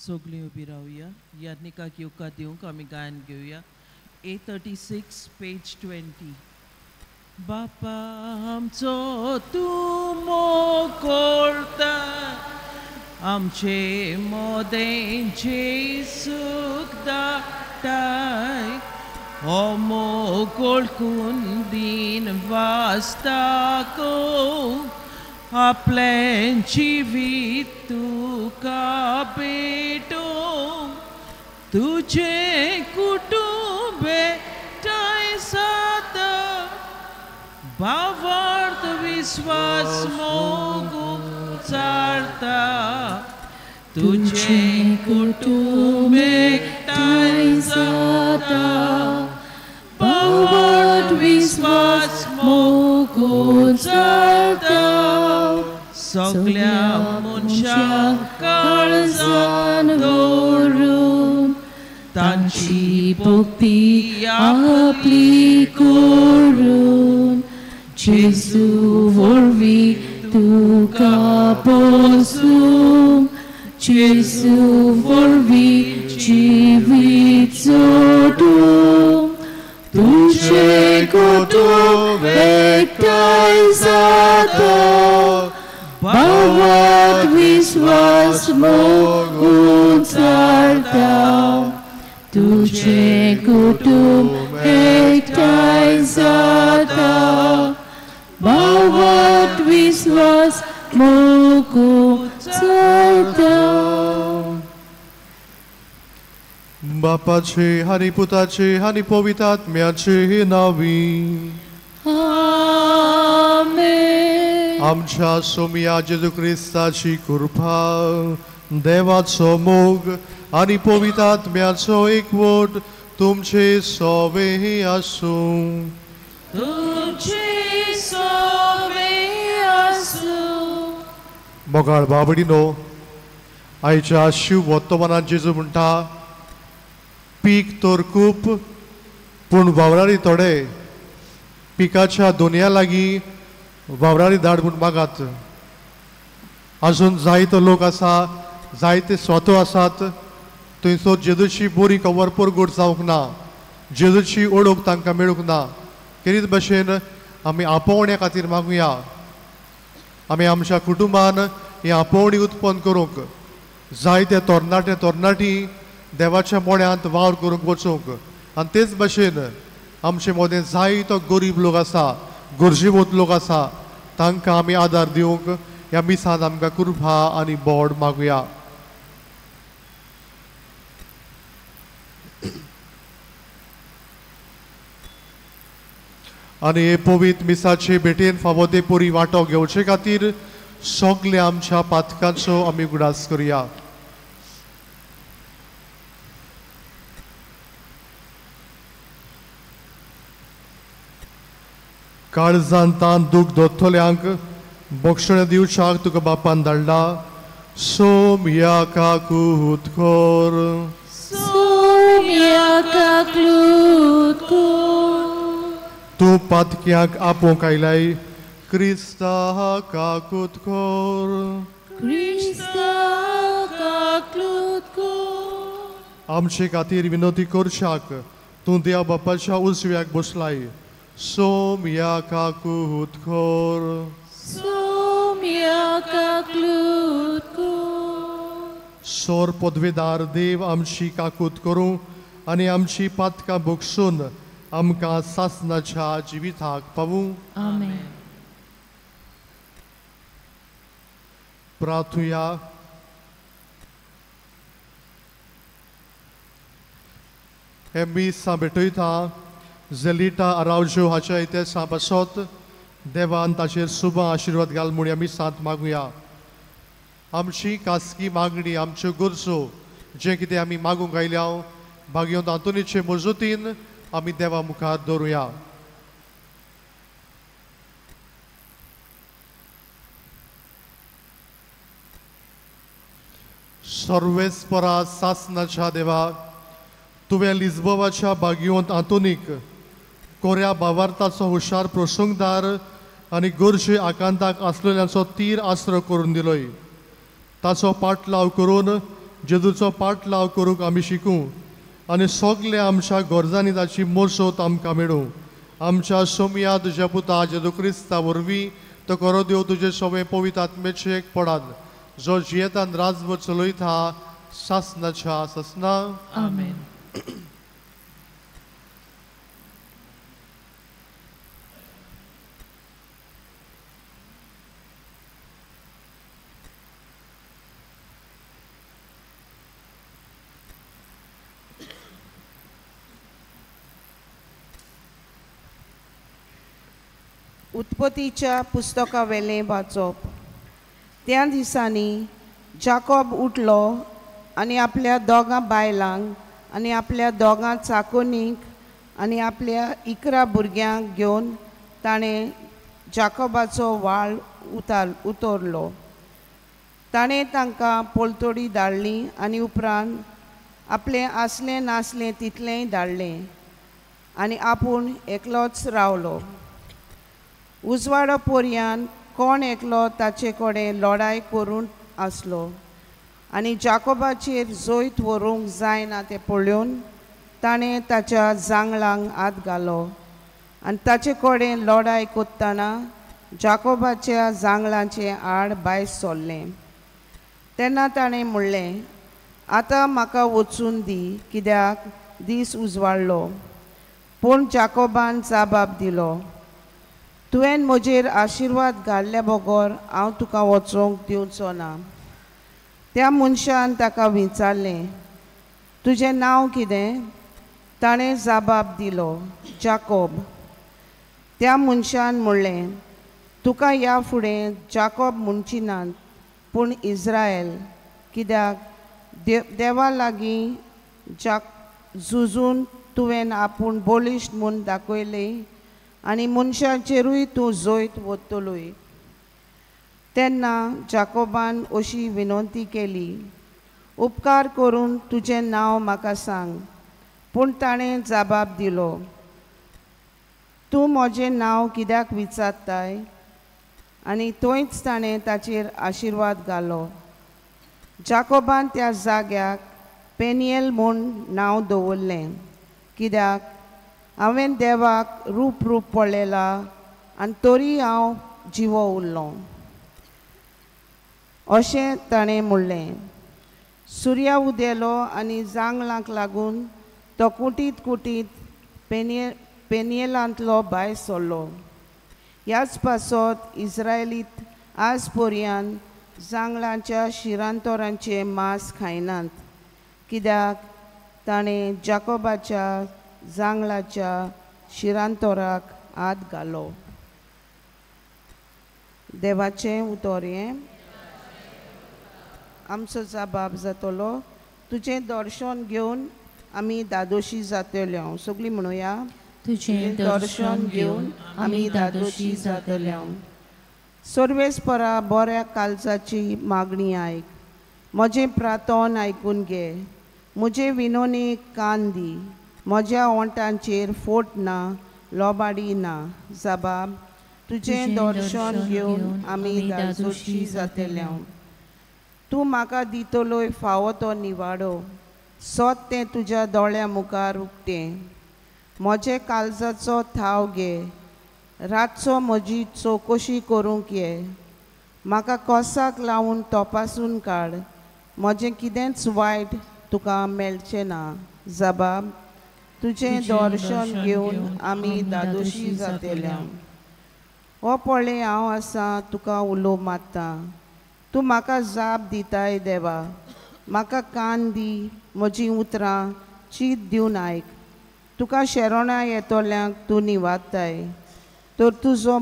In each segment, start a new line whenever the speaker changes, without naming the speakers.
सगळीं उबी रावया याज्ञिकाक येवकार दिवंक आमी गायन घेवया A36 पेज 20 बापा आमचो तूं मोकोळटा आमचे मोदेंचे सुख धाडटाय हो मोकोळकून दिन वाचताको आपलें जिवीत तुका भेटो तुझे कुटुंब एकठांय जाता भावार्थ विश्वास मोगून चालता तुझे कुटुंब एकठांय जाता भावार्थ विश्वास मोगून चालता सगळ्या मनशांक काळजान दवरून तांची भक्ती आपली करून जेजू वरवीं तुका पोसूंक जेजू वरवीं जिवीत जोडूंक तुझे कुटुंब एकठांय जाता भावार्थ विश्वास मोगून चालता तुझे कुटुंब एकठांय जाता भावार्थ विश्वास मोगून चालता
बापाचे आणि पुताचे आणि पवित्र आत्म्याचे नावी
आमेन
आमच्या सोमिया जेजू ख्रिस्ताची कृपा देवाचो मोग आणि पवित्र आत्म्याचो एकवट तुमचे सोवे आसूं
तुमचे सोवे आसूं
मोगाळ बाबडीनो आयच्या शिव वर्तमानात जेजू म्हणटा पीक तर खूप पूण वावरारी थोडे पिकाच्या दोनया लागीं वावरारी धाड म्हूण मागात अजून जायतो लोक आसा जायते स्वतो आसात थंयसर जेजूची बरी कवरपोर गोड जावंक ना जेजूची ओळख तांकां मेळूंक ना तेच भशेन आमी आपोवण्या खातीर मागुया आमी आमच्या कुटुंबान ही आपोवणी उत्पन्न करूंक जायते तरणाटी देवाच्या मोड्यांत वावर करूंक वचूंक आनी तेच भशेन आमचे मदें जायतो गरीब लोक आसा गरजेवंत लोक आसा तांकां आमी आदार दिवंक ह्या मिसांत आमकां कृपा आनी बोड मागुया आनी हे पवित्र मिसाचे भेटेन फावो ते परी वांटो घेवचे खातीर सगल्या आमच्या पातकांचो आमी उगडास करया काळजान तान दूख दोतोल्यांक बक्षण दिवच्याक तुका बापान धाडला सोम्या काकूत खोर तूं पातक्यांक आपोवंक आयलाय क्रिस्ता काकूत खोर आमचे खातीर विनोदी करच्याक तूं देव बापाच्या उजव्याक बसलाय सोम्या काकूत खोर सोर पदवेदार देव आमची काकूत करूं आनी आमची पातकां बक्षून आमकां सासनाच्या जिविताक पावूं
आमेन
प्रार्थुया हे मीस भेटयता जेलिटा आरावजो हाच्या इतिहासा पासत देवान ताचेर शुभ आशिर्वाद घाल म्हूण आमी साथ मागुया आमची खासगी मागणी आमच्यो गरजो जे कितें आमी मागूंक आयल्या भाग्यवंत आंतोनीचे मजतीन आमी देवा मुखार दवरुया सर्वेस्परा सासनाच्या देवा तुवें लिजबोवाच्या भाग्यवंत आंतोनीक कोऱ्या भावार्थाचो हुशार प्रसंगदार आनी गरजे आकांताक आसलेल्यांचो तीर आसरो करून दिलोय ताचो पाटलाव करून जेजूचो पाटलाव करूंक आमी शिकूं आनी सगले आमच्या गरजांनी ताची मोसत आमकां मेळूं. आमच्या सोमया तुज्या पुता जेजू क्रिस्ता वरवीं तो करो देव तुजे सगळे पवित्र आत्मेचे एक पडात जो जियेतान राजभर चलयता शासनाच्या ससना.
आमेन.
उत्पत्तीच्या पुस्तका वेलें वाचप. त्या दिसांनी जाकोब उठलो आनी आपल्या दोगां बायलांक आनी आपल्या दोगां चाकोनीक आनी आपल्या 11 भुरग्यांक घेवन ताणें जाकोबाचो व्हाळ उतरलो. ताणें तांकां पोलतोडी धाडली आनी उपरांत आपलें आसलें नासलें तितलेंय धाडलें आनी आपूण एकलोच रावलो. उजवाडो पर्यान कोण एकलो ताचे कडेन लढाय करून आसलो आनी जाकोबाचेर जोयत व्हरूंक जायना तें पळोवन ताणें ताच्या जांगलांक हात घालो आनी ताचे कडेन लढाय करतना जाकोबाच्या जांगलांचें आड भायर सरलें. तेन्ना ताणें म्हणलें, आतां म्हाका वचून दी कित्याक दीस उजवाडलो. पूण जाकोबान जाबाब दिलो, तुवें म्हजेर आशिर्वाद घाल्ल्या बगर हांव तुका वचोंक दिवचो ना. त्या मनशान ताका विचारलें, तुजें नांव कितें? ताणें जाबाब दिलो, जाकोब. त्या मनशान म्हणलें, तुका ह्या फुडें जाकोब म्हणची नात पूण इस्रायल, कित्याक देवा लागीं झुजून तुवें आपूण बोलिश्ट म्हूण दाखयलें आनी मनशाचेरूय तूं जोयत वतलोय. तेन्ना जाकोबान अशी विनंती केली, उपकार करून तुजें नांव म्हाका सांग. पूण ताणें जाबाब दिलो, तूं म्हजें नांव कित्याक विचारताय? आनी थंयच ताणें ताचेर आशिर्वाद घालो. जाकोबान त्या जाग्याक पेनियेल म्हूण नांव दवरलें, कित्याक हांवें देवाक रूप पळयलां आनी तरी हांव जिवो उरलो. अशें ताणें म्हणलें. सुर्या उदेलो आनी जांगलांक लागून तो कुटीत पेनियेलांतलो भायर सरलो. ह्याच पासत इस्रायलीत आज पर्यान जांगलांच्या शिरांतोरांचें मांस खायनात, कित्याक ताणें जाकोबाच्या जांगलाच्या शिरांतोराक हात घालो. देवाचें उतर हें. आमचो जाबाब जातलो, तुजें दर्शन घेवन आमी दादोशी जातल्यो. सगळीं म्हणुया,
तुजें दर्शन घेवन आमी दादोशी जातल्यो.
सर्वेस्परा बऱ्या काळजाची मागणी आयक. म्हजें प्रार्थन आयकून घे. म्हजे विनोनेक कान दी. म्हज्या ओंठांचेर फोट ना, लोबाडी ना. जाबाब, तुजें दर्शन घेवन आमी दादोशी जातल्यो. तूं म्हाका दितलोय फावो तो निवाडो. सोत तें तुज्या दोळ्या मुखार उक्तें. म्हजे काळजाचो थाव घे. रातचो म्हजी चवकशी करूंक ये. म्हाका कोसाक लावन तपासून काड. म्हजें कितेंच वायट तुका मेळचें ना. जाबाब, तुजें दर्शन घेवन आमी दादोशी जातल्यो. हो पळय हांव आसां तुका उलो मारतां. तूं म्हाका जाप दिताय देवा. म्हाका कान दी. म्हजीं उतरां चीत दिवन आयक. तुका शेरोणा येतोल्यांक तूं निवाडताय. तर तुजो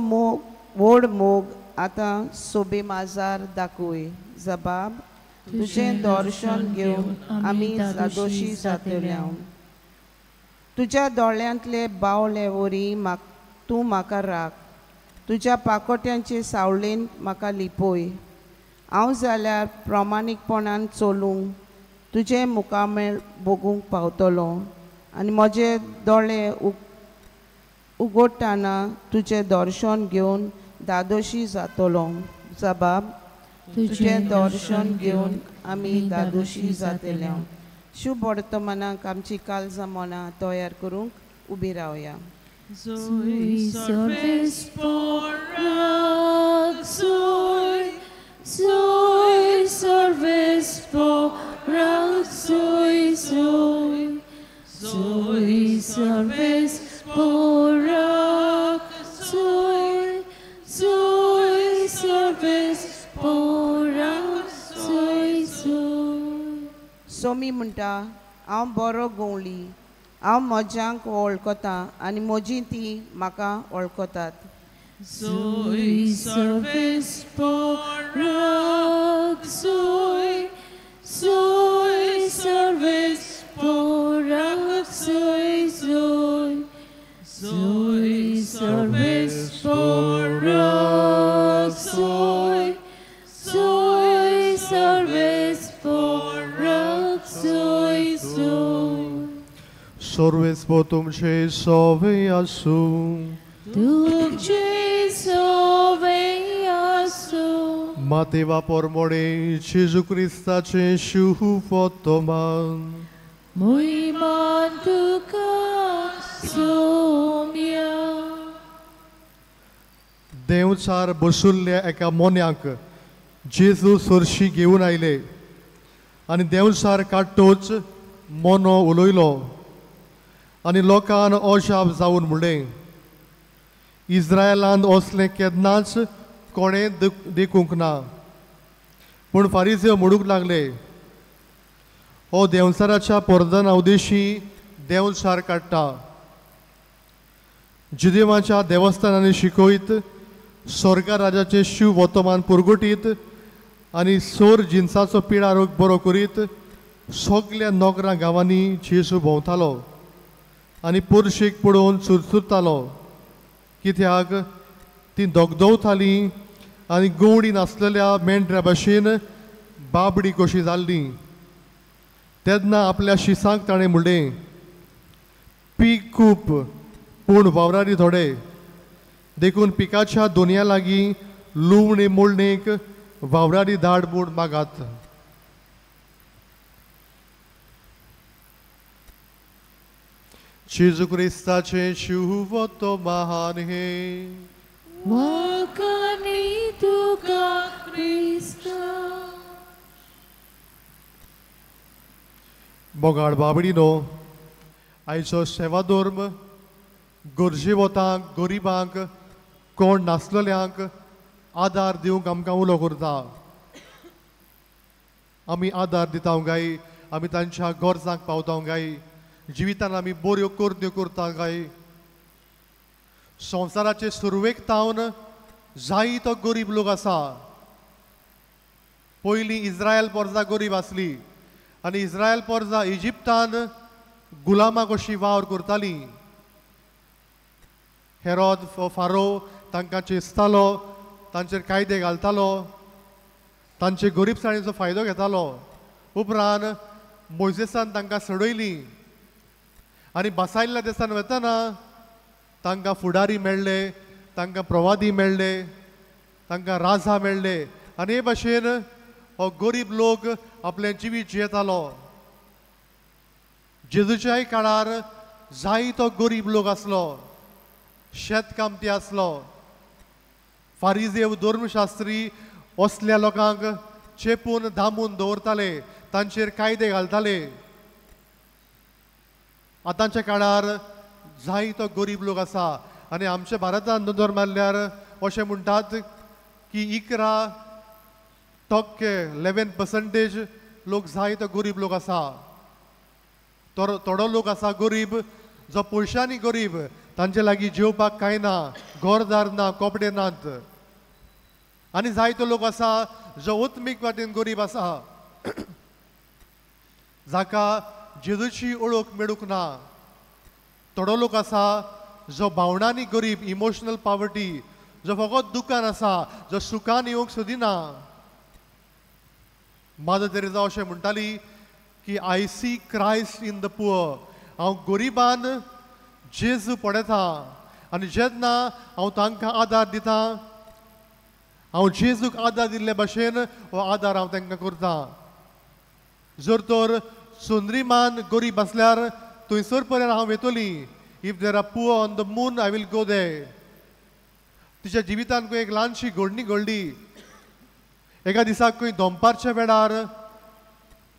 व्हड मोग आतां सोबे माजार दाखोय. जाबाब, तुजें दर्शन घेवन आमी दादोशी जातल्यो. तुज्या दोळ्यांतले बावले वरी तूं म्हाका राख. तुज्या पाकोट्यांचे सावळेन म्हाका लिपय. हांव जाल्यार प्रामाणीकपणान चलूंक तुजें मुखामेळ भोगूंक पावतलो आनी म्हजे दोळे उगडटाना तुजें दर्शन घेवन दादोशी जातलो. जाबाब, तुझें दर्शन घेवन आमी दादोशी जातल्यो. शुभ वर्तमानाक आमची काळजां मनां तयार करूंक उबी रावया.
Zoe service porak, Zoe service porak, Zoe service porak, Zoe service porak,
Somi म्हणटा हांव बरो गवळी, हांव म्हज्यांक वळखता आनी म्हजी ती म्हाका वळखतात.
Zoe service porak, Zoe service porak, Zoe service porak, Zoe service porak, Zoe
Sorvespo तुमचे सोवे आसू.
तुमचे सोवे आसू.
Mateva pormone Jesu Christaचे शुभ वर्तमान.
Muiman tuka somya.
देवचार बसुल्ल्या एका मोन्याक जेजू सोरशी घेवन आयले आनी देवचार काडटोच मोनो उलयलो आनी लोकांन अजाप जावन म्हणलें, इस्रायलांत असलें केन्नाच कोणें देखूंक ना. पूण फारिझेव म्हणूंक लागले, हो देवचाराच्या पर्दना उदेशी देवचार काडटा. जुदेवाच्या देवस्थानांनी शिकयत, स्वर्गा राजाचे शिव वर्तमान पुरगुटीत आनी सोर जिन्साचो पिडारोग बरो करीत सगल्या नोकरां गांवांनी जेजू भोंवतालो आनी पुरशेक पडोवन चुरचुरतालो, कित्याक ती दोगदोवताली आनी गवडी नासलेल्या मेंढऱ्या भाशेन बाबडी कशी जाल्ली. तेन्ना आपल्या शिसांक ताणें म्हणलें, पीक खूब पूण वावरारी थोडे, देखून पिकाच्या दोनया लागीं लुवणे मोडणेक वावरारी धाडबूड मागात. जेजू क्रिस्ताचे शुभ वर्तमान हे.
Wakani tuka Krista.
मोगाळ बाबडीनो, आयचो सेवा धर्म गरजेवतांक, गरिबांक, कोण नासलेल्यांक आदार दिवंक आमकां उलो करता. आमी आदार दिता गाय, आमी तांच्या गरजांक पावता गाय, जिवितान आमी बऱ्यो कर्त्यो करता गाय. संवसाराचे सुरवेक तावन जायतो गरीब लोक आसा. पयलीं इस्रायल पोरजा गरीब आसली आनी इस्रायल पोरजा इजिप्तान गुलामां कशी वावर करतालीं. हेरोद फारो तांकां चेस्तालो, तांचेर कायदे घालतालो, तांचे गरीबसाणीचो फायदो घेतालो. उपरांत मोइसेसान तांकां सडयलीं आनी बसायल्ल्या देसान वतना तांकां फुडारी मेळ्ळे, तांकां प्रवादी मेळ्ळे, तांकां राजा मेळ्ळे आनी हे भाशेन हो गरीब लोक आपलें जिवीत जियेतालो. जेजूच्याय काळार जायतो गरीब लोक आसलो, शेतकामती आसलो. फारिझेव धर्मशास्त्री असल्या लोकांक चेपून धामून दवरताले, तांचेर कायदे घालताले. आतांच्या काळार जायतो गरीब लोक आसा आनी आमच्या भारतांत नदर मारल्यार अशें म्हणटात की 11% लोक जायतो गरीब लोक आसा. थोडो लोक आसा गरीब जो पयशांनी गरीब, तांचे लागीं जेवपाक कांय ना, घरदार ना, कपडे नात. आनी जायतो लोक आसा जो उत्मीक वाटेन गरीब आसा, जाका जेजूची ओळख मेळूंक ना. थोडो लोक आसा जो भावनांनी गरीब, इमोशनल पॉवर्टी, जो फकत दुकान आसा, जो सुखान येवंक सोदिना. मदर तेरेसा अशें म्हणटाली की I see Christ in the poor. हांव गरिबान जेजू पळयता आनी जेन्ना हांव तांकां आदार दितां, हांव जेजूक आदार दिल्ले भाशेन हो आदार हांव तांकां करता. जर तर सुंदरीमान गरीब आसल्यार थंयसर पर्यंत हांव वेतोली. If there are poor on the moon I will go there. तिच्या जिवितांत खंय एक ल्हानशी घडणी घडली. एका दिसाक खंय दनपारच्या वेळार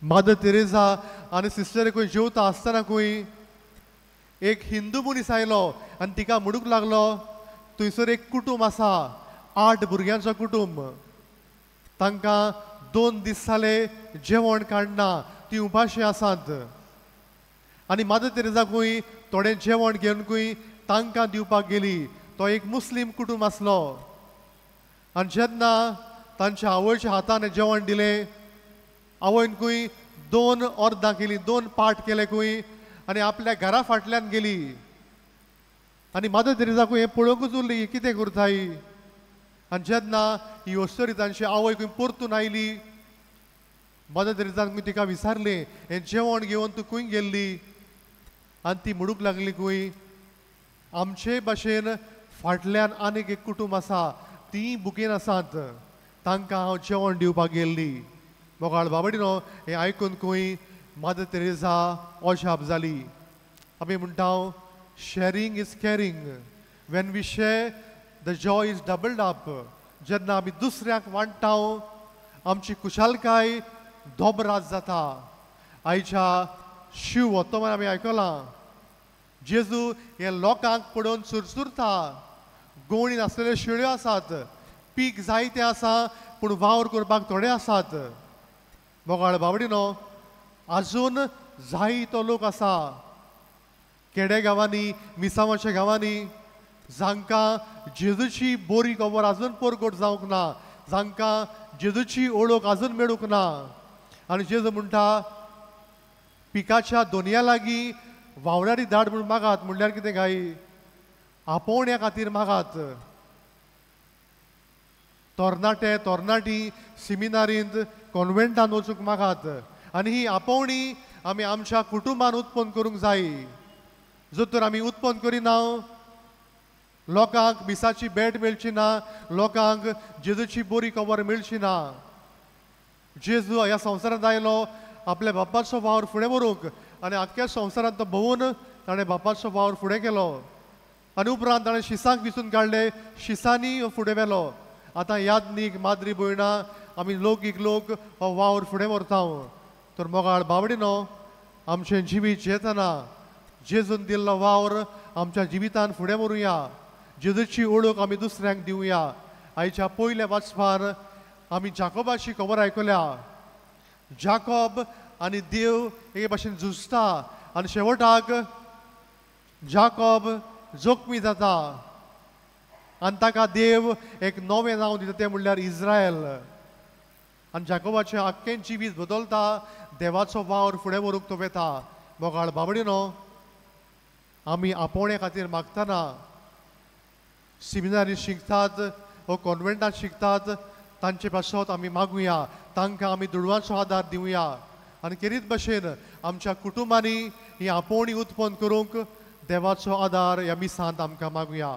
मादर तेरेसा आनी सिस्टर खंय जेवता आसतना खंय एक हिंदू मनीस आयलो आनी तिका म्हणूंक लागलो थंयसर एक कुटूंब आसा 8 भुरग्यांचो कुटूंब. तांकां 2 दीस जाले जेवण काडना, ती उपाशी आसात. आनी मादर तेरेसा खंय थोडें जेवण घेवन खंय तांकां दिवपाक गेली. तो एक मुस्लीम कुटूंब आसलो. आनी जेन्ना तांच्या आवयच्या हातान जेवण दिलें, आवयन खंय 2 अर्दां केलीं, 2 पाट केले खंय आनी आपल्या घरा फाटल्यान गेली. आनी मादर तेरेसा खंय हें पळोवंकूच उरली ही कितें करता ही. आनी जेन्ना ही वस्तरी तांची आवय खंय परतून आयली, मादर तेरेसान खंय तिका विचारलें हें जेवण घेवन तूं खंय गेल्ली. आनी ती म्हणूंक लागली खंय आमचे भाशेन फाटल्यान आनीक एक कुटूंब आसा, तीं बुकेन आसात, तांकां हांव जेवण दिवपाक गेल्ली. मोगाळ बाबडीनो हें आयकून खंय मादर तेरेसा अजाप जाली. आमी म्हणटा sharing is caring. When we share the joy is doubled up. जेन्ना आमी दुसऱ्याक वांट्टा आमची कुशालकाय दोबरात जाता. आयच्या शिव वर्तमान आमी आयकलां जेजू हे लोकांक पडोवन सुरसुरता. गोवणीन आसलेल्यो शेळ्यो आसात, पीक जायतें आसा पूण वावर करपाक थोडे आसात. मोगाळ बाबडीनो आजून जायतो लोक आसा खेडे गांवांनी, मिसावाच्या गांवांनी जांकां जेजूची बरी खबर आजून परगट जावंक ना, जांकां जेजूची ओळख आजून मेळूंक ना. आनी जेजू म्हणटा पिकाच्या दोनया लागीं वावरारी धाड म्हूण मागात. म्हणल्यार कितें गाय आपोवण्या खातीर मागात. तरणाटे तरणाटी सिमिनारींत कॉन्वेंटान वचूंक मागात. आनी ही आपोवणी आमी आमच्या कुटुंबान उत्पन्न करूंक जाय. जर तर आमी उत्पन्न करिना लोकांक मिसाची भेट मेळची ना, लोकांक जेजूची बरी खबर मेळची ना. जेजू ह्या संवसारांत आयलो आपल्या बापाचो वावर फुडें व्हरूंक आनी आख्ख्या संवसारांत तो भोंवून ताणें बापाचो वावर फुडें केलो. आनी उपरांत ताणें शिसांक विसून काडले, शिसांनी फुडें व्हेलो. आतां यादनीक माद्री भयणां आमी लौकीक लोक हो वावर फुडें व्हरता. तर मोगाळ बाबडीनो आमचें जिवीत जेतना जेजून दिल्लो वावर आमच्या जिवितान फुडें व्हरुया. जेजूची ओळख आमी दुसऱ्यांक दिवया. आयच्या पयल्या वाचपार आमी जाकोबाची खबर आयकल्या. जाकोब आनी देव हे भाशेन झुजता आनी शेवटाक जाकोब जोखमी जाता आनी ताका देव एक नवें नांव दिता, तें म्हणल्यार इस्रायल. आनी जाकोबाचें आख्खें जिवीत बदलता. देवाचो वावर फुडें व्हरूंक तो वेता. मोगाळ बाबडीनो आमी आपोवणे खातीर मागतना सिमिनारी शिकतात वो कॉन्वेंटांत शिकतात तांचे पासत आमी मागुया. तांकां आमी दुडवांचो आदार दिवया. आनी खेरीत भाशेन आमच्या कुटुंबांनी ही आपोवणी उत्पन्न करूंक देवाचो आदार ह्या मिसांत आमकां मागुया.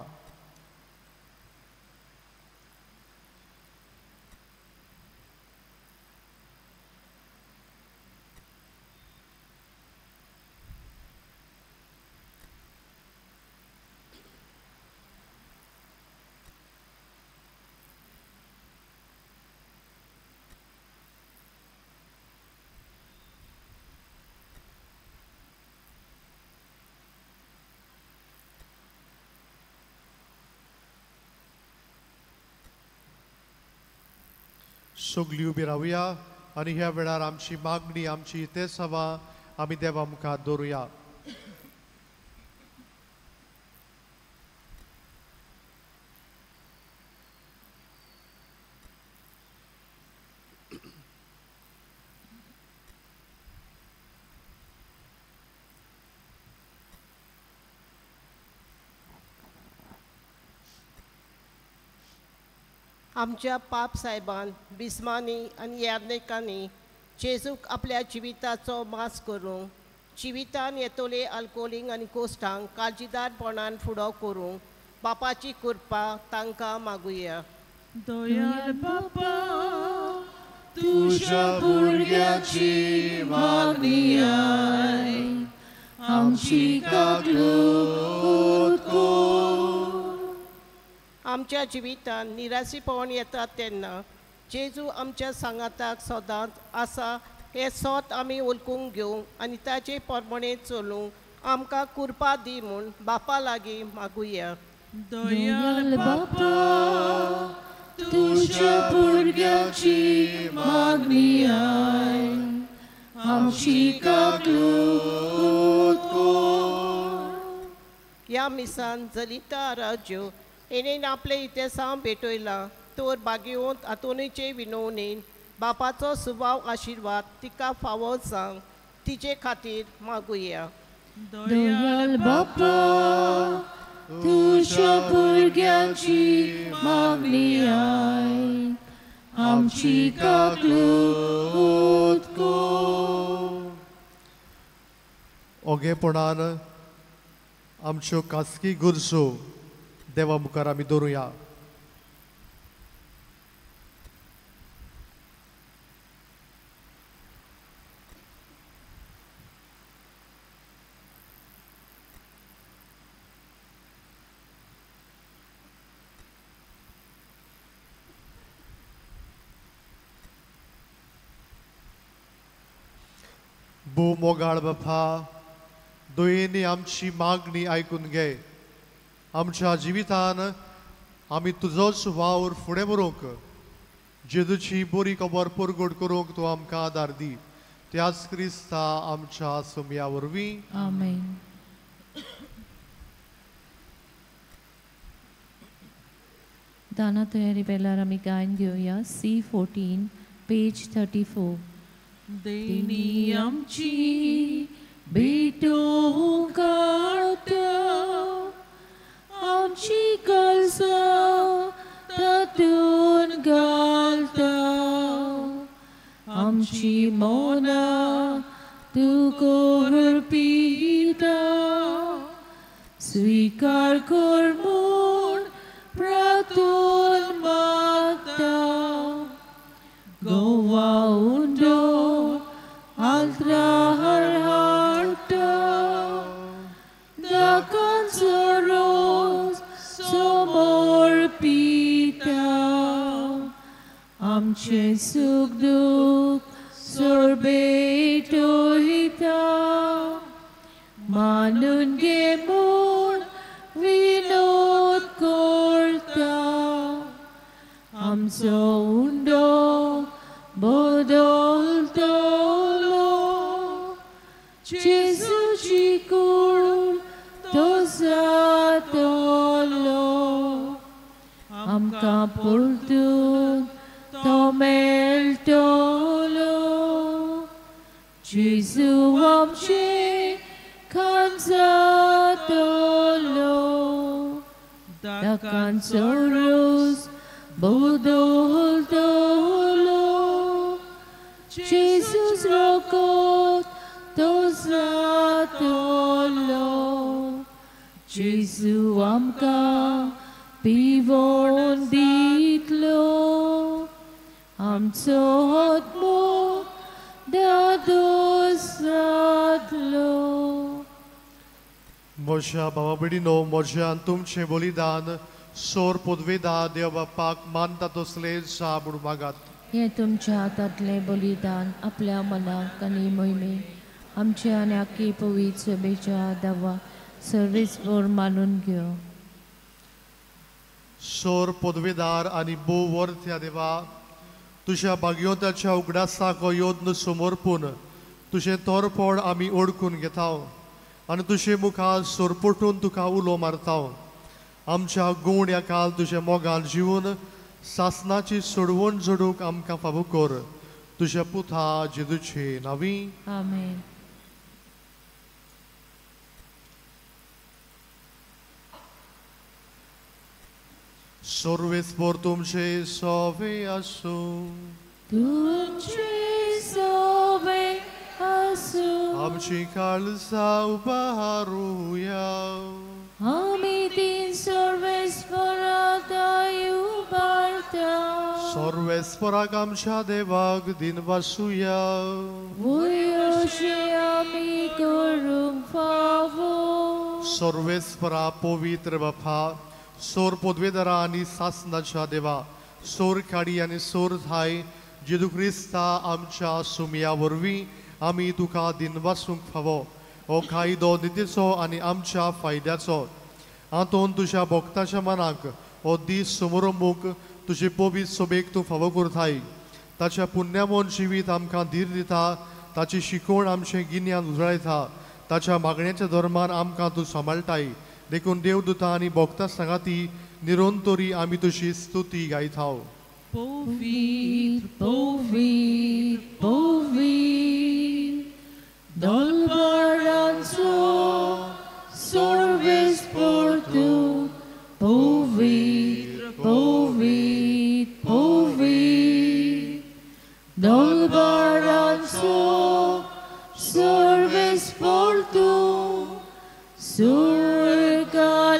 सगळीं उबी रावया आनी ह्या वेळार आमची मागणी, आमची ते सभा आमी देवा मुखार दवरुया.
आमच्या पाप साहेबान बिस्मानी आनी यार्नेकांनी जेजूक आपल्या जिविताचो मास करूंक, जिवितान येतोले आल्कोलिंग आनी कोश्टांक काळजीदारपणान फुडो करूंक बापाची कृपा तांकां मागुया.
दयाल बापा तुझ्या भुरग्याची मागणी आय आमची काकूट कर.
आमच्या जिवितांत निराशीपण येता तेन्ना जेजू आमच्या सांगाताक सदांच आसा हे सोत आमी उलकूंक घेवंक आनी ताचे प्रमाणे चलूंक आमकां कृपा दी म्हूण बापा लागीं मागुया.
दयाल बापा तुझ्या भुरग्याची मागणी आय आमची काकूट कर.
ह्या मिसान जलिता राज्यो येणेन आपले इतिहासां भेटयला तोर बागेवंत हातूनचे विनवणेन बापाचो सुभाव आशिर्वाद तिका फावो सांग तिचे खातीर मागुया.
दयाल बापा तुझ्या भुरग्याची मागणी आय आमची काकूट कर.
ओगेपणान आमच्यो खासगी गरजो देवा मुखार आमी दवरुया. भू मोगाळ बापा दोयेनी आमची मागणी आयकून घे. आमच्या जिवितान आमी तुजोच वावर फुडें व्हरूंक जेजूची बरी खबर परगट करूंक तूं आमकां आदार दी. त्याच क्रिस्ता आमच्या सुमया वरवीं
आमेन. दाना तयारी पेल्यार आमी गायन घेवया C14 पेज 34. देणी आमची भेटूंक काडटा आमची काळजां तातून घालता आमची मोना तूं अर्पिता स्वीकार कर म्हूण प्रार्थून मागता. Goa undo altrar harta da canzoros somor pita amche sugduk sorbeto hita manun gemon vinod korta amso undo bodol Gesù ci cur tosatolo amka purtun tomeltolo Gesù amche kanzatolo da canzoros bodoltolo Jesus rokot tosatolo Jesu amka pivon ditlo amco hotmo dadosatlo.
म्हज्या भावा भयणीनो म्हज्यान तुमचें बलिदान सोर पदवेदा देव बापाक मानता तसले जा म्हूण मागात.
हे तुमच्या हातांतले बलिदान आपल्या मनाक आनी मोहिमेक आमच्या आनी आख्खी पवित्र सभेच्या दावा सर्वेस्पर मानून घेव.
सोर पदवेदार आनी बो वर्त्या देवा तुज्या भाग्योताच्या उगडासाक योद्न समर्पून तुजें तोरपण आमी ओळखून घेता आनी तुजे मुखार सोरपटून तुका उलो मारता. आमच्या गूण ह्या काल तुज्या मोगान जिवन सासनाची सोडवण जोडूंक आमकां फावो कर. तुज्या पुता जेजूचे नांवी
आमेन.
सर्वेस्पर तुमचे सवे आसूं.
तुमचे सवे आसूं.
आमची काळजां उबारूया.
आमी तीन सर्वेस्परादाय उबारता
सर्वेस्पराक आमच्या देवाक दिनवासूया.
वय अशी आमी करूंक फावो.
सर्वेस्परा पवित्र बापा, सोर पदवेदारा आनी सासनाच्या देवा, सोर खाडी आनी सोर थाय जेजू क्रिस्ता आमच्या सुमया वरवीं आमी तुका दिनवासूंक फावो. हो कायदो नितीचो आनी आमच्या फायद्याचो. हातून तुज्या भक्ताच्या मनाक हो दीस समोरंबूक तुजे पवित्र सोबेक तूं फावो करताय. ताच्या पुण्यामोन जिवीत आमकां धीर दिता, ताची शिकवण आमचें गिन्यान उजळयता, ताच्या मागण्याच्या धर्मान आमकां तूं सांबाळटाय. देखून देवदूतां आनी भक्तां सांगाती निरंतरी आमी तुजी स्तुती गायता.
Pოვīt, povīt, povīt, dolbaranzo, sorves portu, povīt, povīt, povīt, dolbaranzo, sorves portu, surganisonsa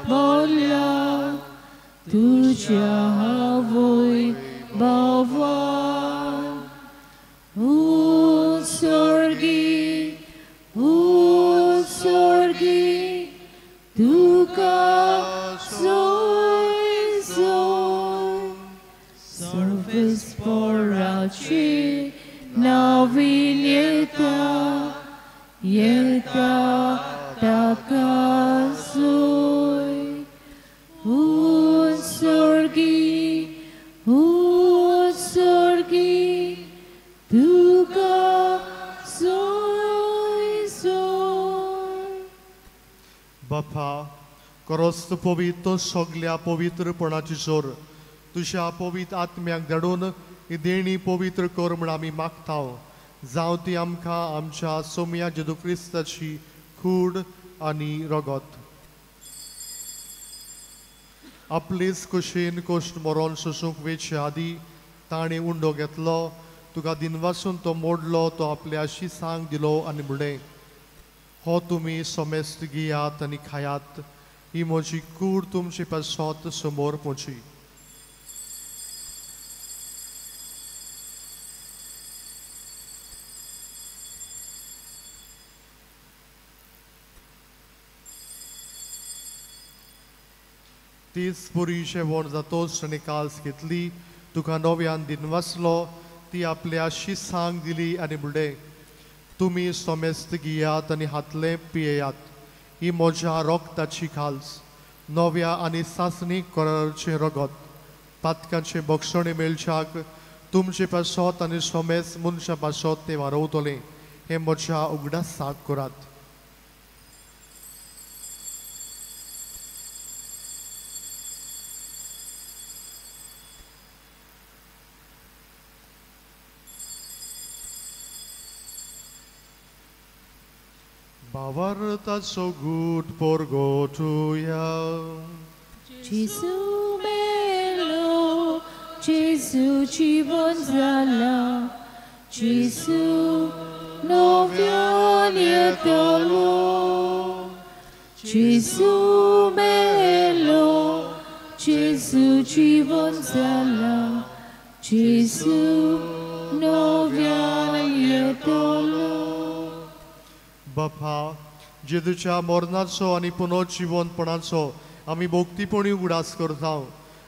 molla. Tuja voi bawan, sorgi, tuka soy. Servis poraci navinieta, yeta takasoy. Sorgi, tuka soy.
बापा, करोस्त पवित्र सगल्या पवित्रपणाची जोर तुझ्या पवित्र आत्म्याक धाडून ही देणी पवित्र कर म्हण आमी मागताव. जावं ती आमकां आमच्या सोमया जेजू क्रिस्ताची कूड आनी रगत. आपलेच कुशीन कोश्ट मरोन सोसूंक वेचे आदी ताणें उंडो घेतलो, तुका दिनवासून तो मोडलो, तो आपल्या शिसांक दिलो आनी म्हणलें, हो तुमी सोमेस्त घेयात आनी खायात, ही म्हजी कूड तुमचे पासत समोर पोची. तीच पुरी जेवण जातोच ताणें काल्स घेतली, तुका नव्यान दिनवासलो, ती आपल्या शिसांक दिली आनी म्हणलें, तुमी सोमेस्त घेयात आनी हातले पियेयात, ही म्हज्या रोगताची काल्स, नव्या आनी सासणीक करारचें रगत, पातकांचे भक्षणे मेळच्याक तुमचे पासत आनी सोमेस मनशा पासत तें वारवतलें, हें म्हज्या उगडासाक करात. Bawartaco gut porgotuja.
Gesù melo, Gesù ci bonzala, Gesù novia lietolo. Gesù melo, Gesù ci bonzala, Gesù novia lietolo.
बापा, जेजूच्या मरणाचो आनी पुनर्जीवनपणाचो आमी भोक्तीपणी उगडास करता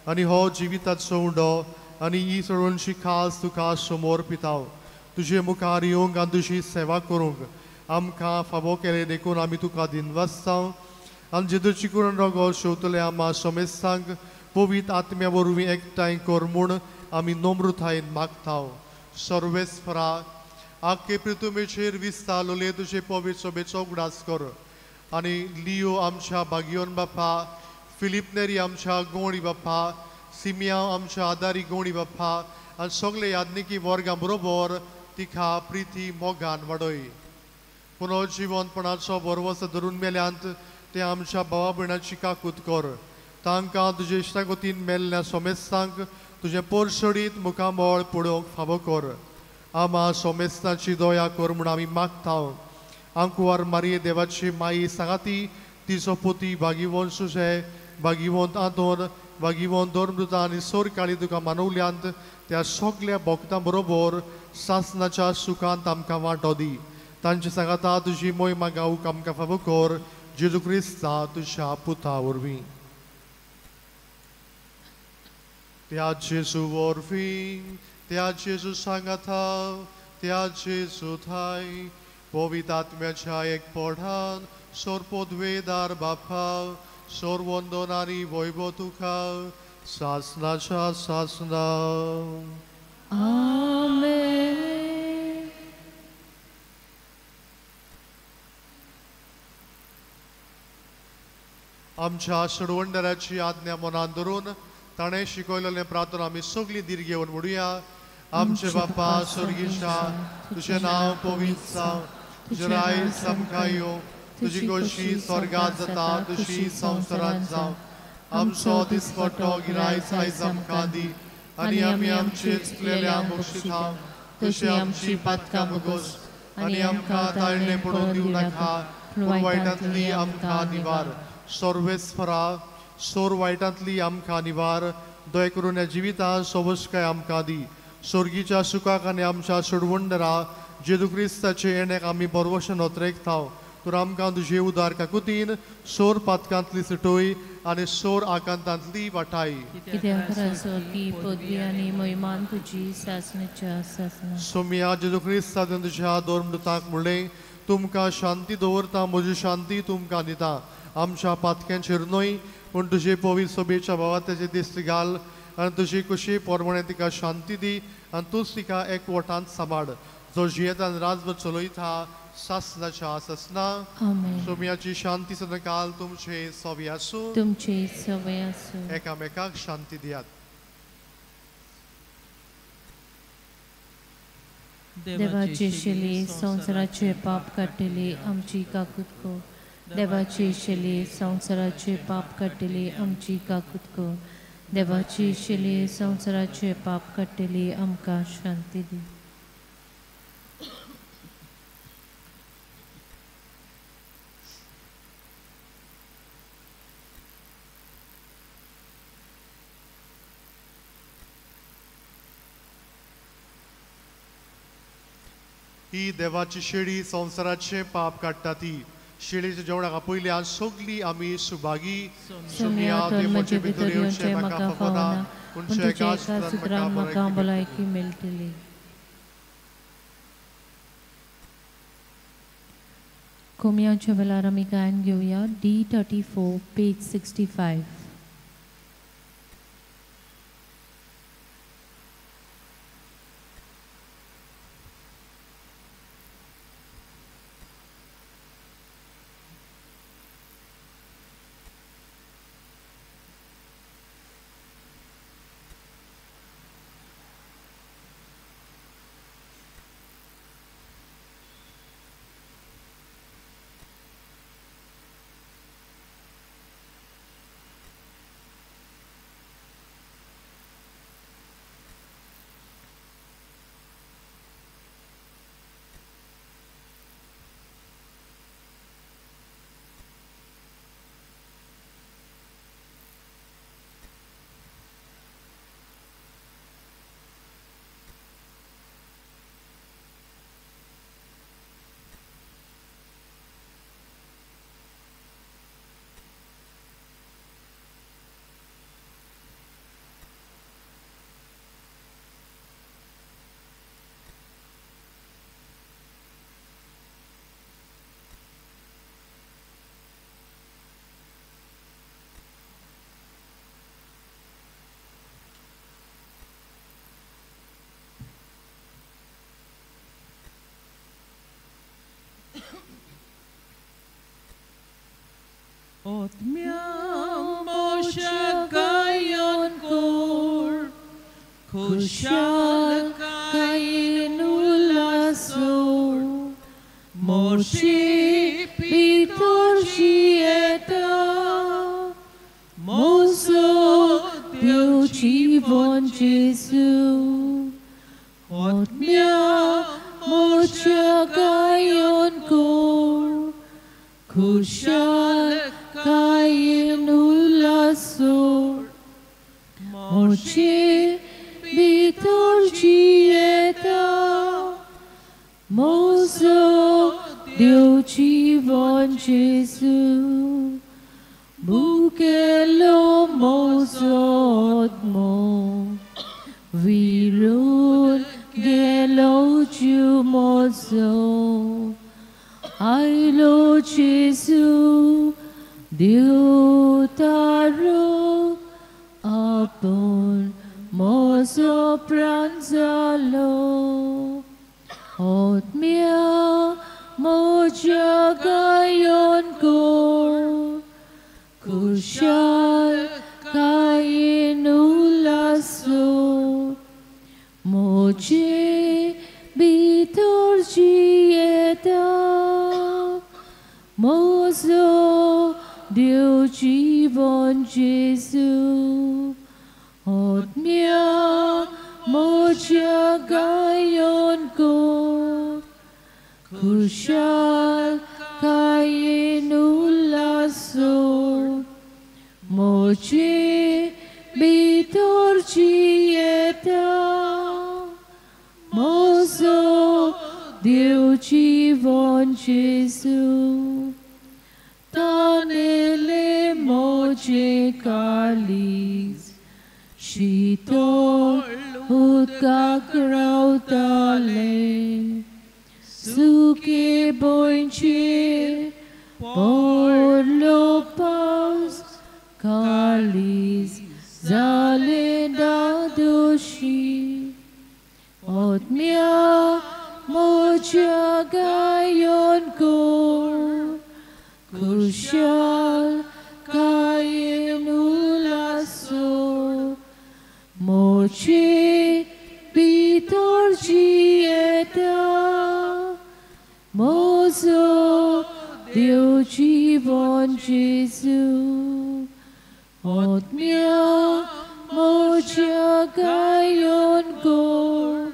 आनी हो जिविताचो उंडो आनी ही सगळ्यांची खास तुका समोर पिताव. तुजे मुखार येवंक आनी तुजी सेवा करूंक आमकां फावो केले देखून आमी तुका दिनवासता आनी जेजूची करून रगत शेवतले आम्हा सोमेस्तांक पवित्र आत्म्या वरवीं एकठांय कर म्हूण आमी नम्रतायेन मागताव. सर्वेस्परा, आख्खे पृथ्वीचेर विस्तारलोले तुजे पवित्र सोबेचो उगडास कर आनी लियो आमच्या भाग्योन बापा, फिलिप नेरी आमच्या गोवणी बापा, सिमिया आमच्या आदारी गोवणी बापा आनी सगळे यादनिकी वर्गां बरोबर तिका प्रिती मोगान वाडय. पुनर्जीवनपणाचो बरवस धरून मेल्यांत ते आमच्या भावा भयणाची काकूत कर. तांकां तुजे इश्टागतीन मेल्ल्या सोमेस्तांक तुजें परसडीत मुखामळ पळोवंक फावो कर. आम्हा सोमेस्तांची दया कर म्हूण आमी मागताव. आंकुवार मारये देवाची माई सांगाती, तिचो पोती भागिवंत सुशे, भागिवंत आदोन, वागिवोन धर्मदूतां आनी सोर काळी तुका मानवल्यांत त्या सगळ्या भक्तां बरोबर सासनाच्या सुखांत आमकां वांटो दी. तांचे सांगाता तुजी मोहिमा गावूक आमकां फावो कर. जेजू क्रिस्ता तुज्या पुता वरवीं. त्या जेजू वरवीं, त्या जेजू सांगाता, त्या जेजू थाय पवित्र आत्म्याच्या एकपणान सोरपोद्वेदार बापा सोर वंदन आनी वैभव तुका सासनाच्या सासना.
आमेन.
आमच्या षडवंडराची आज्ञा मनान धरून ताणें शिकयलेलें प्रार्थना आमी सगळीं दीर घेवन म्हणुया. आमचे बापा स्वर्गीच्या तुजें नांव पवित्र जावं. तुजें राय सामका येवं. तुजी कशी स्वर्गांत जाता तशी संवसारांत जावं. आमचो दिसपट्टो गिरायज आयज आमकां दी आनी आमी आमचे चुकलेल्यांक बक्षिता तशी आमची पातकां मुगोस आनी आमकां ताळणे पडूंक दिवं नाका पूण वायटांतली आमकां निवार. सर्वेस्परा सोर वायटांतली आमकां निवार. दय करून ह्या जिवितांत सोबस्काय आमकां दी. स्वर्गीच्या सुखाक आनी आमच्या षडवंडरा जेजू क्रिस्ताचे येण्याक आमी परवशन ओतरेकताव. तर आमकां तुजे उदार काकुतीन सोर पातकांतली सुटोय आनी सोर आकांतांतली वाटाय.
कित्याक रासो की पदवी आनी मोहिमान तुजी सासणेच्या सासना.
सोम्या जेजू क्रिस्तान तुज्या धर्मदूतांक म्हणलें तुमकां शांती दवरता म्हजी शांती तुमकां दिता. आमच्या पातक्यांचेर न्हय पूण तुजे पवित्र सोबेच्या भावाताचे दिश्ट घाल आनी तुजी कुशी पोरमणे तिका शांती दी आनी तूंच तिका एकवटांत सांबाळ. जो जियेतान राजभर चलयता सासनाच्या सासना.
आमेन.
सोम्याची शांती सदां काल तुमचे सोबी आसूं.
तुमचे सवय आसूं.
एकामेकाक शांती दियात.
देवाची शेली संवसाराचे पाप काडटली आमची काकूत को. देवाची शेली संवसाराचे पाप काडटली आमची काकूत को. देवाची शेली संवसाराचे पाप काडटली आमकां शांती दी.
ही देवाची शेळी संवसाराचे पाप काडटा ती. शेळीच्या जेवणाक पयलीं सगळीं आमी सुभागी.
सोम्या तर म्हजे भितर येवचें म्हाका फावना पूण तुज्या एका सुत्रान म्हाका भलायकी मेळटली. कोमयाच्या वेळार आमी गायन घेवया. D34 page 65.
Otmiam Moshe Gayon Kor Kushal Kain Ulaso Moshe Pitor Shieta Moso Piuchi Von Jesu Otmiam Moshe Gayon Kor Kushal Kain Ulaso Moche Vitor Gieta Mozo Deu Chivon Jesus Bukelo Mozot Mo Virun Gelo Jumozo Ailo Jesus Deu Taro Apon Mozo Pranzalo Otmia Moja Gayon Go Kushal Kain Ulaso Moje Bitor Gieta Mozo Deu Jivon Jesus Otmia Moja Gayon Go Kushal Kain Ulaso Moje Bitor Gieta Mozo Deu Jivon Jesus Tanele Moje Kalis Shitol Utkakrautale Suke Boinche Porlo Paus Kalis Zalenda Doshi Otmia Moja Gayon Ko Kushal Kain Ulaso Moche Bitor Gieta Mozo Deu Jivon Jesus Otmia Moja Gayon Go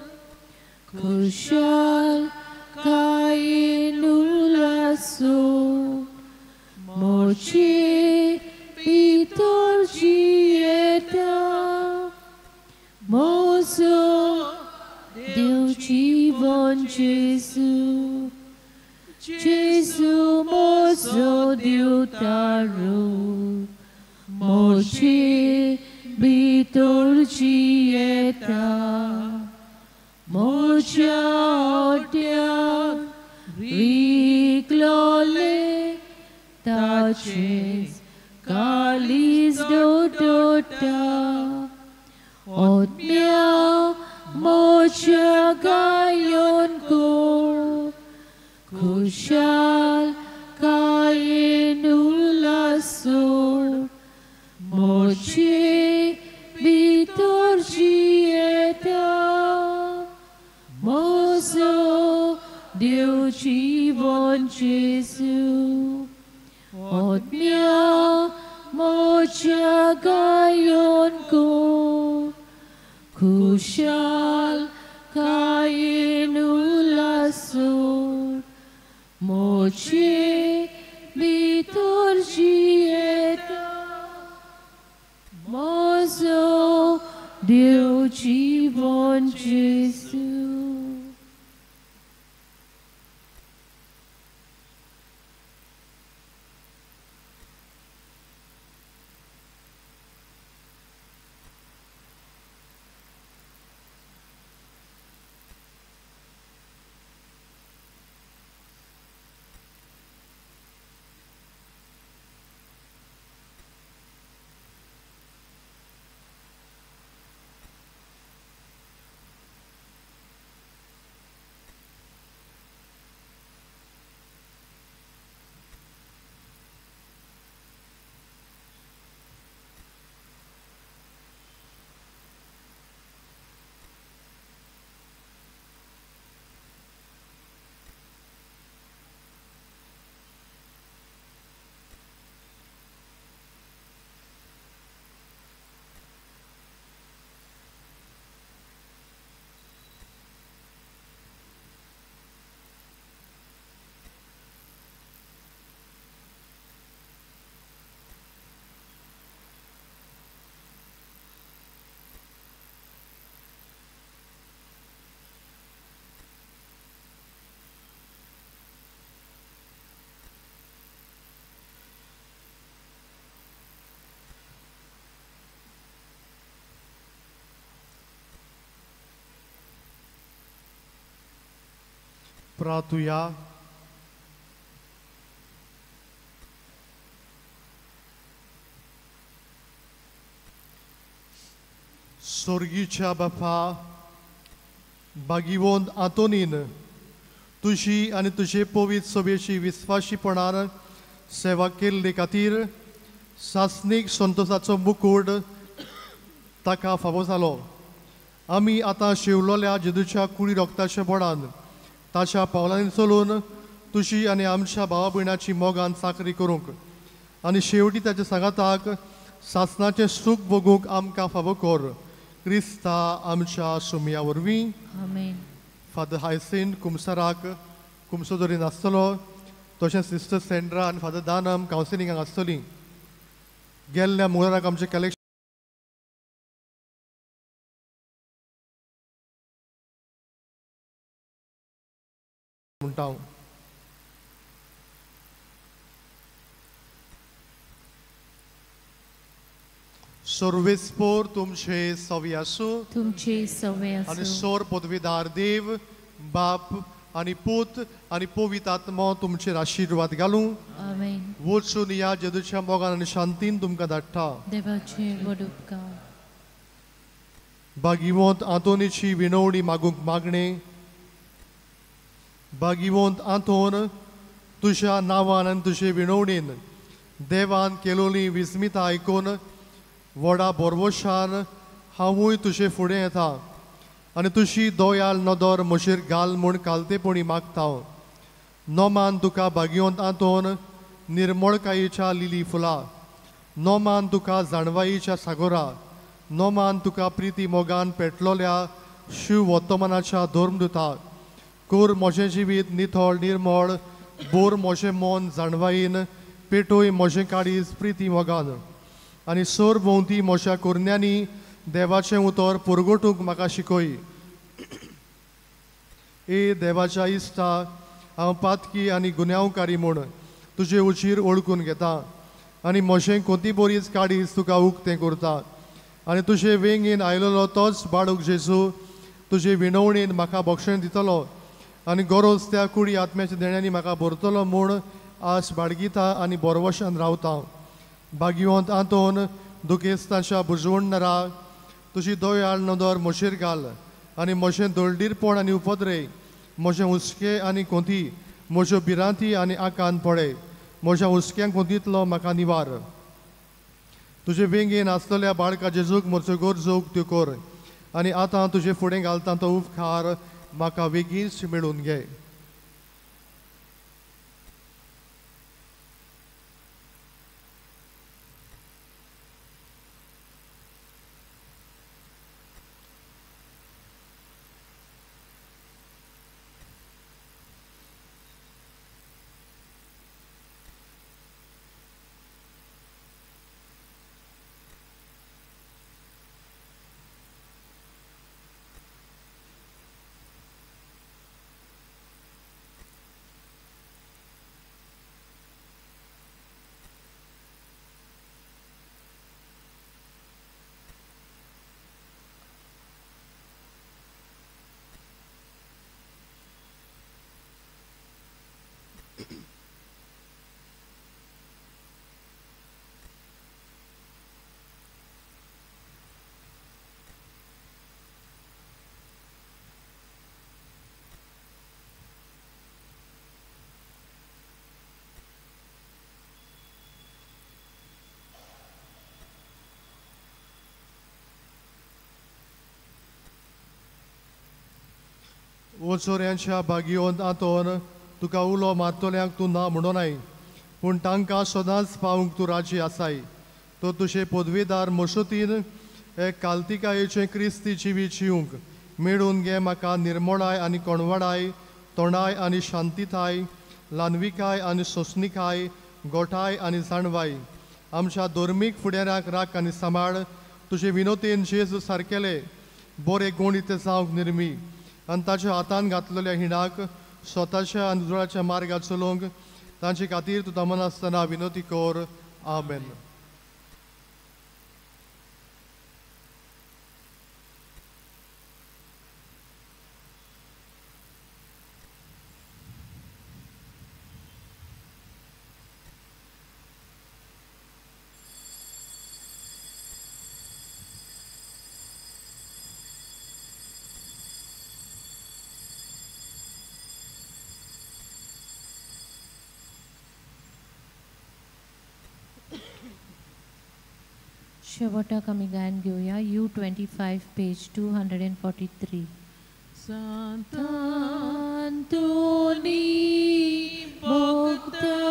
Kushal Kain Ulaso Moche Bitor Gieta Mozo Deu Jivon Jesus Jesus Mozo Deu Taro Moche Bitor Gieta Moja Odia Riglole Taches Kalis Dodota Otmia Moja Gayon Ko Kushal Kain Ulaso Moche Bitor Gieta Mozo Deu Jivon Jesus Otmia Moja Gayon Ko Kushal Kain Ulaso Moche Bitor Gieta Mozo Deu Jivon Jesus
प्रार्थुया. स्वर्गीच्या बापा, भागिवंत आंतोनीन तुझी आनी तुजे पवित्र सभेची विस्वाशीपणान सेवा केल्ले खातीर सासणीक संतोषाचो मुकुट ताका फावो जालो. आमी आतां शिवलोल्या जेजूच्या कुडी रोगताच्या बोडान ताच्या पावलांनी चलून तुजी आनी आमच्या भावा भयणाची मोगान साखरी करूंक आनी शेवटी ताच्या सांगाताक सासणाचें सूख भोगूंक आमकां फावो कर. क्रिस्ता आमच्या सुमया वरवीं.
आमेन.
फादर हायसिन कुमसाराक कुमसो दरीन आसतलो, तशेंच सिस्टर सेंड्रा आनी फादर दानम कावन्सिलिंगाक आसतलीं. गेल्ल्या मंगळाराक आमचें कलेक्शन म्हणटा हांव. सर्वेस्पोर तुमचे सवी आसूं
तुमचे सवे
आनी
आसूं.
सोर पदवीदार देव बाप आनी पूत आनी पवित्र आत्मा तुमचेर आशिर्वाद घालूं.
आमेन.
वचून या जेजूच्या मोगान आनी शांतीन तुमकां धाडटा.
देवाचे व्हड उपकार.
भागिवंत आंतोनीची विनवणी मागूंक मागणे. भागिवंत आंतोन, तुज्या नांवान आनी तुजे विनवणेन देवान केलोली विस्मिता आयकून व्हडा बोरवोशान हांवूय तुजे फुडें येता आनी तुजी दोयाल नदर म्हजेर घाल म्हूण कालतेपणी मागता. नोमान तुका भागिवंत आंतोन निर्मळकायेच्या लिली फुलां. नोमान तुका जाणवाईच्या सागोरा. नोमान तुका प्रिती मोगान पेटलोल्या शिव वर्तमानाच्या धर्मदुता. कोर म्हजें जिवीत नितळ निर्मळ. बोर म्हजें मन जाणवाईन. पेटोय म्हजें काळीज प्रिती मोगान. आनी सोर भोंवती म्हज्या कुरण्यांनी देवाचें उतर पुरगोटूंक म्हाका शिकय. ए देवाच्या इश्टा, हांव पातकी आनी गुन्यांवकारी म्हूण तुजे उजीर ओळखून घेता आनी म्हजें कोती बोरीच काळीज तुका उक्तें करता. आनी तुजे वेंगेन आयलोलो तोच बाळूक जेजू तुजे विनवणेन म्हाका भक्षण दितलो आनी गरज त्या कुडी आत्म्याच्या देण्यांनी म्हाका भरतलो म्हूण आस बाळगिता आनी बोरवशान रावता. भागिवंत आंतोन दुखेस्ताच्या बुजवणरा तुजी दोयाळ नदर म्हजेर घाल आनी म्हजें दळडीरपण आनी उपद्रे, म्हजें हुस्कें आनी कोंती, म्हज्यो भिरांती आनी आकान पडे, म्हज्या हुस्क्यांक कोंतींतलो म्हाका निवार. तुजे वेंगेन आसलेल्या बाळका जेजूक म्हज्यो गरजोक त्यो कर आनी आतां तुजे फुडें घालता तो उपकार म्हाका बेगीनच मेळून घे. ओचोऱ्यांच्या भागिवंत आंतोन तुका उलो मारतल्यांक तूं ना म्हणोनाय, पूण तांकां सदांच पावूंक तूं राजी आसाय. तो तुजे पदवीदार मसोतीन हे काल्तिकायेचें क्रिस्ती जिवीत जिवंक मेळून घे म्हाका निर्मळाय आनी कोणवडाय, तोंडाय आनी शांतीताय, ल्हानविकाय आनी सोंसणिकाय, गोठाय आनी जाणवाय. आमच्या धर्मीक फुडाऱ्याक राख आनी सांबाळ. तुजे विनोतेन जेजू सारकेले बरे गूण ते जावंक निर्मी आनी ताच्या हातान घातलेल्या हिणाक स्वताच्या आनी दुराच्या मार्गात चलोवंक तांचे खातीर तूं तमन आसतना विनोती कर. आमेन.
शेवटाक आमी गायन घेवया U25 page 243.
Sant'Antoni Bogda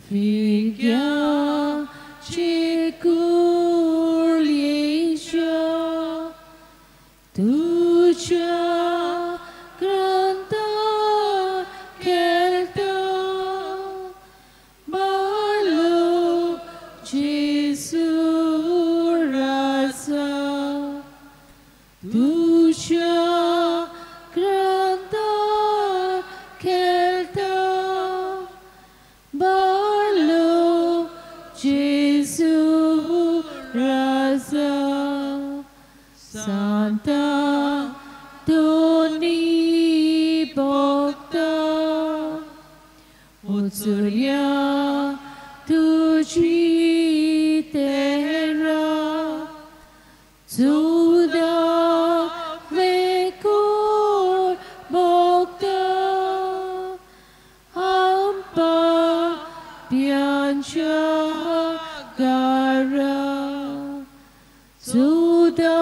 Figlia Ceculiesha Tucia Granta Kelta Barlo Jesu Rasa Tucia Granta Kelta Barlo Jesu Rasa Santa Toni Bogda Utsurya Tuci Terra Zuda Vekor Bogda Ampa Piancha Gara Zuda